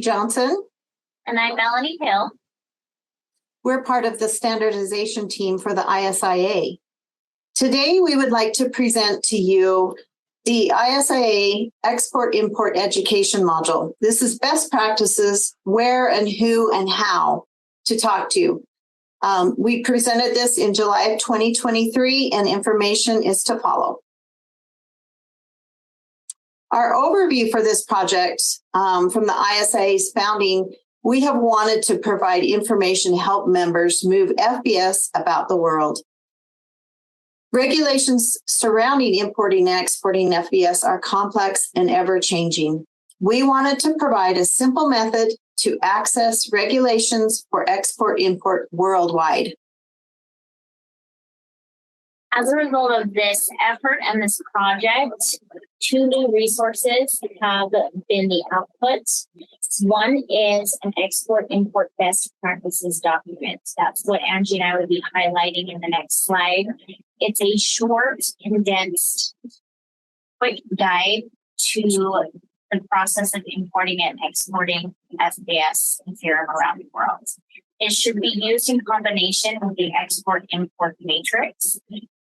Johnson. And I'm Melanie Hill. We're part of the standardization team for the ISIA. Today, we would like to present to you the ISIA Export-Import Education module. This is best practices, where and who and how to talk to. We presented this in July of 2023, and information is to follow. Our overview for this project from the ISIA's founding, we have wanted to provide information to help members move FBS about the world. Regulations surrounding importing and exporting FBS are complex and ever-changing. We wanted to provide a simple method to access regulations for export-import worldwide. As a result of this effort and this project, 2 new resources have been the output. One is an export-import best practices document. That's what Angie and I would be highlighting in the next slide. It's a short, condensed, quick guide to the process of importing and exporting FBS and Serum around the world. It should be used in combination with the export-import matrix.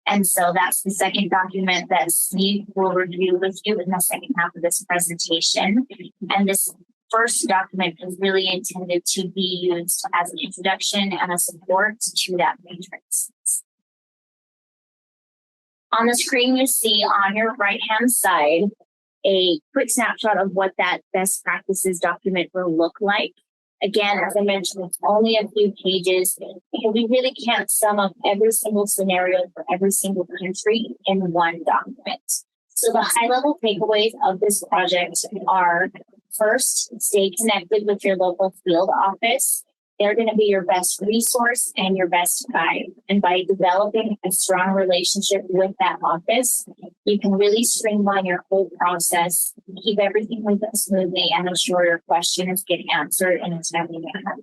And so that's the second document that Steve will review with you in the second half of this presentation. And this first document is really intended to be used as an introduction and a support to that matrix. On the screen, you see on your right-hand side a quick snapshot of what that best practices document will look like. Again, as I mentioned, it's only a few pages because we really can't sum up every single scenario for every single country in one document. So the high-level takeaways of this project are, first, stay connected with your local field office. They're going to be your best resource and your best guide. And by developing a strong relationship with that office, you can really streamline your whole process, keep everything moving smoothly, and ensure your question is getting answered in a timely manner.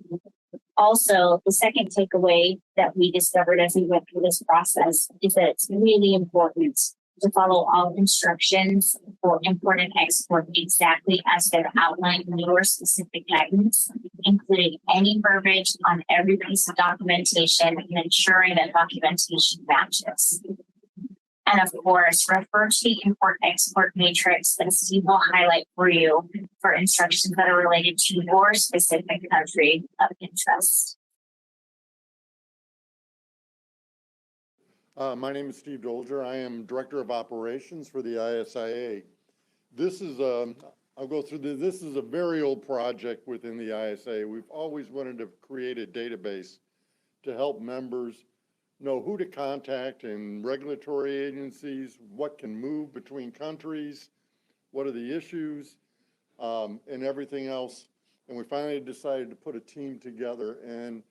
Also, the second takeaway that we discovered as we went through this process is that it's really important to follow all instructions for import and export exactly as they're outlined in your specific guidance, including any verbiage on every piece of documentation and ensuring that documentation matches. And of course, refer to the import-export matrix that Steve will highlight for you for instructions that are related to your specific country of interest. My name is Steve Dolger. I am Director of Operations for the ISIA. This is I'll go through this. This is a very old project within the ISIA. We've always wanted to create a database to help members know who to contact in regulatory agencies, what can move between countries, what are the issues, and everything else. And we finally decided to put a team together. And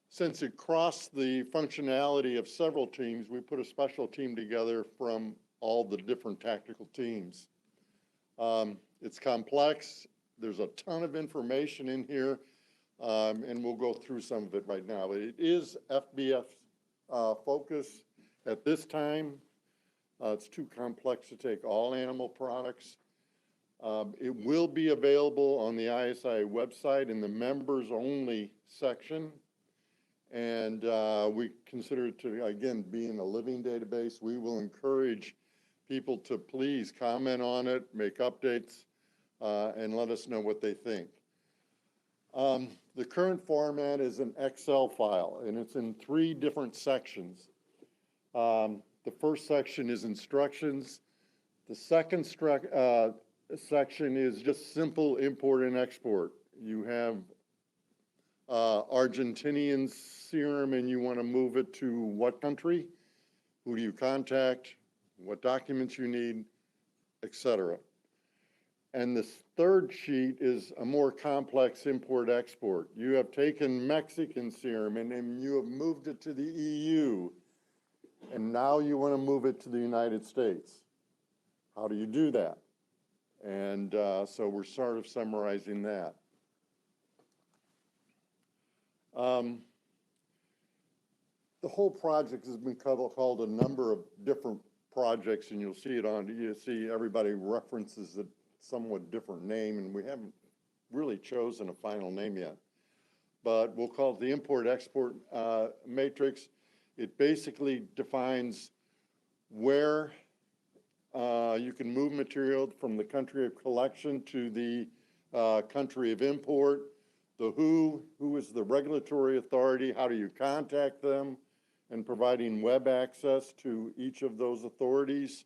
since it crossed the functionality of several teams, we put a special team together from all the different tactical teams. It's complex. There's a ton of information in here, and we'll go through some of it right now. It is FBS focus at this time. It's too complex to take all animal products. It will be available on the ISIA website in the members only section. And we consider it to, again, being a living database. We will encourage people to please comment on it, make updates, and let us know what they think. The current format is an Excel file, and it's in 3 different sections. The first section is instructions. The second section is just simple import and export. You have Argentinian serum and you want to move it to what country? Who do you contact? What documents you need, etc. And the third sheet is a more complex import-export. You have taken Mexican serum and then you have moved it to the EU, and now you want to move it to the United States. How do you do that? And so we're sort of summarizing that. The whole project has been called a number of different projects, and you'll see everybody references a somewhat different name, and we haven't really chosen a final name yet. But we'll call it the import-export matrix. It basically defines where you can move material from the country of collection to the country of import, the who is the regulatory authority, how do you contact them, and providing web access to each of those authorities,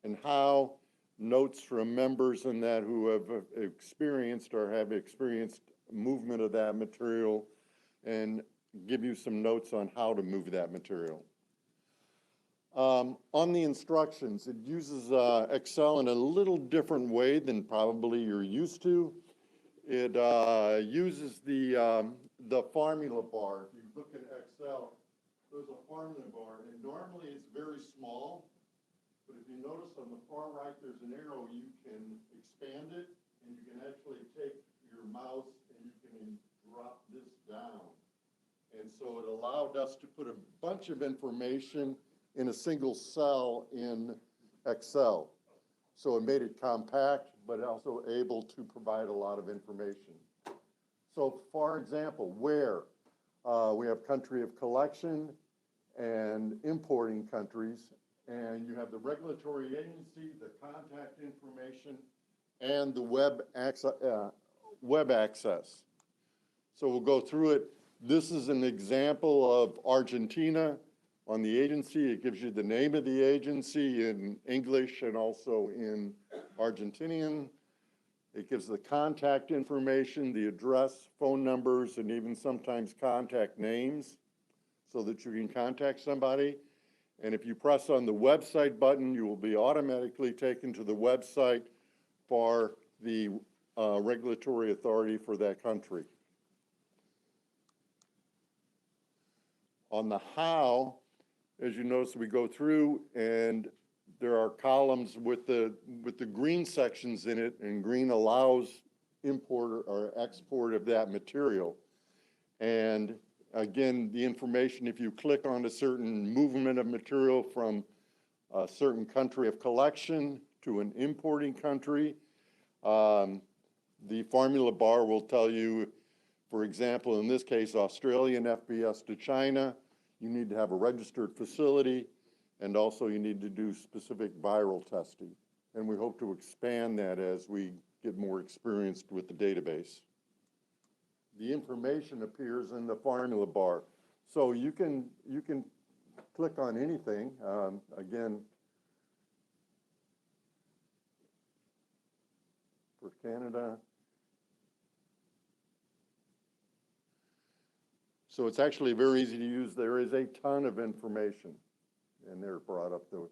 and how notes from members in that who have experienced or have experienced movement of that material, and give you some notes on how to move that material. On the instructions, it uses Excel in a little different way than probably you're used to. It uses the formula bar. If you look at Excel, there's a formula bar, and normally it's very small, but if you notice on the far right, there's an arrow. You can expand it, and you can actually take your mouse and you can drop this down. And so it allowed us to put a bunch of information in a single cell in Excel. So it made it compact, but also able to provide a lot of information. So for example, where we have country of collection and importing countries, and you have the regulatory agency, the contact information, and the web access. So we'll go through it. This is an example of Argentina. On the agency, it gives you the name of the agency in English and also in Argentinian. It gives the contact information, the address, phone numbers, and even sometimes contact names so that you can contact somebody. And if you press on the website button, you will be automatically taken to the website for the regulatory authority for that country. On the how, as you notice, we go through and there are columns with the green sections in it, and green allows import or export of that material. And again, the information, if you click on a certain movement of material from a certain country of collection to an importing country, the formula bar will tell you, for example, in this case, Australian FBS to China, you need to have a registered facility, and also you need to do specific viral testing. And we hope to expand that as we get more experienced with the database. The information appears in the formula bar. So you can click on anything. Again, for Canada. So it's actually very easy to use. There is a ton of information, and they're brought up the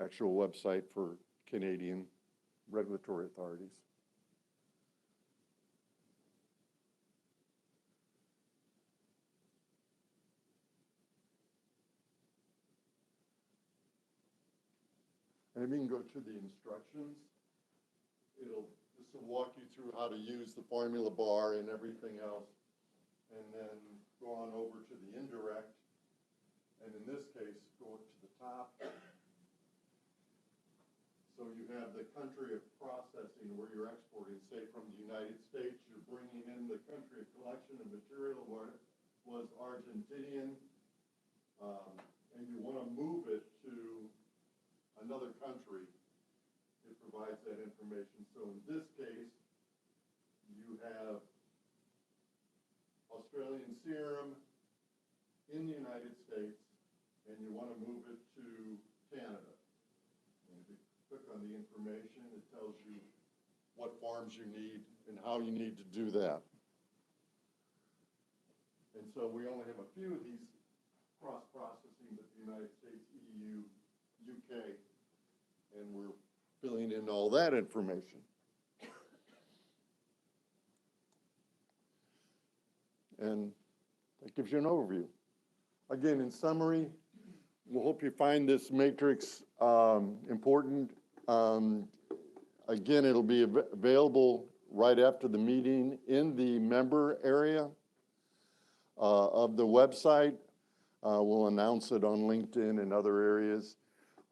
actual website for Canadian regulatory authorities. And if you can go to the instructions, this will walk you through how to use the formula bar and everything else. And then go on over to the indirect, and in this case, go up to the top. So you have the country of processing where you're exporting, say from the United States, you're bringing in the country of collection of material where it was Argentinian, and you want to move it to another country. It provides that information. So in this case, you have Australian Serum in the United States, and you want to move it to Canada. And if you click on the information, it tells you what forms you need and how you need to do that. And so we only have a few of these cross-processing with the United States, EU, UK, and we're filling in all that information. And that gives you an overview. Again, in summary, we hope you find this matrix important. Again, it'll be available right after the meeting in the member area of the website. We'll announce it on LinkedIn and other areas.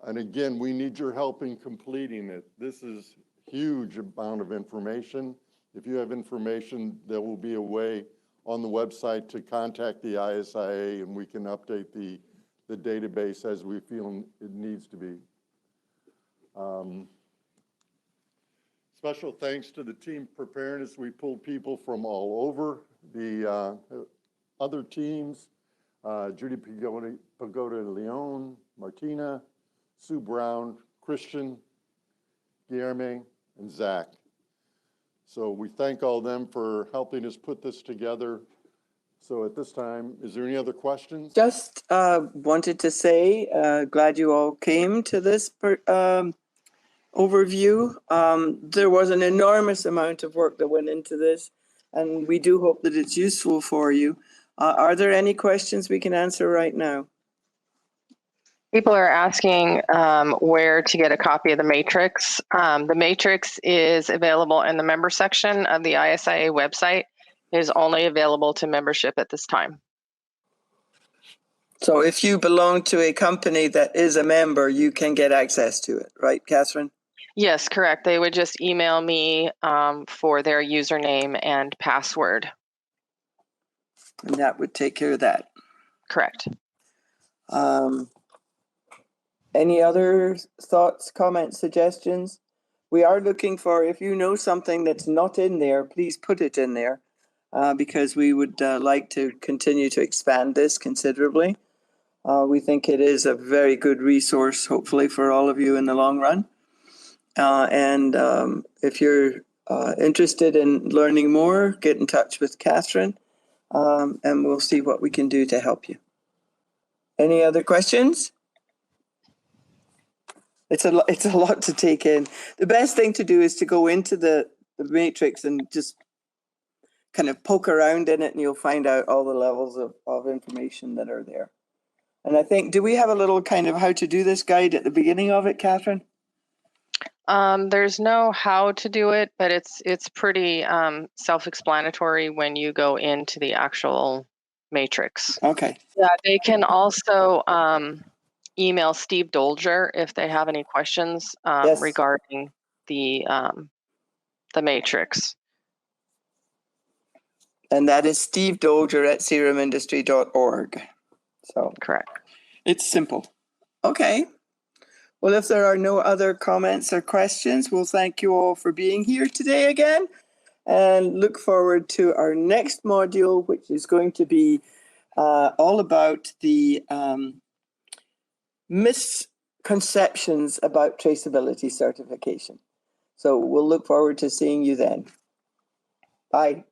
And again, we need your help in completing it. This is huge amount of information. If you have information, there will be a way on the website to contact the ISIA, and we can update the database as we feel it needs to be. Special thanks to the team preparing us. We pulled people from all over the other teams, Judy Pagoda Leon, Martina, Sue Brown, Christian, Guillerme, and Zach. So we thank all of them for helping us put this together. So at this time, is there any other questions? Just wanted to say, glad you all came to this overview. There was an enormous amount of work that went into this, and we do hope that it's useful for you. Are there any questions we can answer right now? People are asking where to get a copy of the matrix. The matrix is available in the member section of the ISIA website. It is only available to membership at this time. So if you belong to a company that is a member, you can get access to it, right, Catherine? Yes, correct. They would just email me for their username and password. And that would take care of that. Correct. Any other thoughts, comments, suggestions? We are looking for, if you know something that's not in there, please put it in there because we would like to continue to expand this considerably. We think it is a very good resource, hopefully, for all of you in the long run. If you're interested in learning more, get in touch with Catherine and we'll see what we can do to help you. Any other questions? It's a lot to take in. The best thing to do is to go into the matrix and just kind of poke around in it, and you'll find out all the levels of information that are there. And I think, do we have a little kind of how to do this guide at the beginning of it, Catherine? There's no how to do it, but it's pretty self-explanatory when you go into the actual matrix. Okay. Yeah, they can also email Steve Dolger if they have any questions Yes. regarding the matrix. And that is Steve Dolger at serumindustry.org. So Correct. it's simple. Okay. Well, if there are no other comments or questions, we'll thank you all for being here today again and look forward to our next module, which is going to be all about the misconceptions about traceability certification. So we'll look forward to seeing you then. Bye.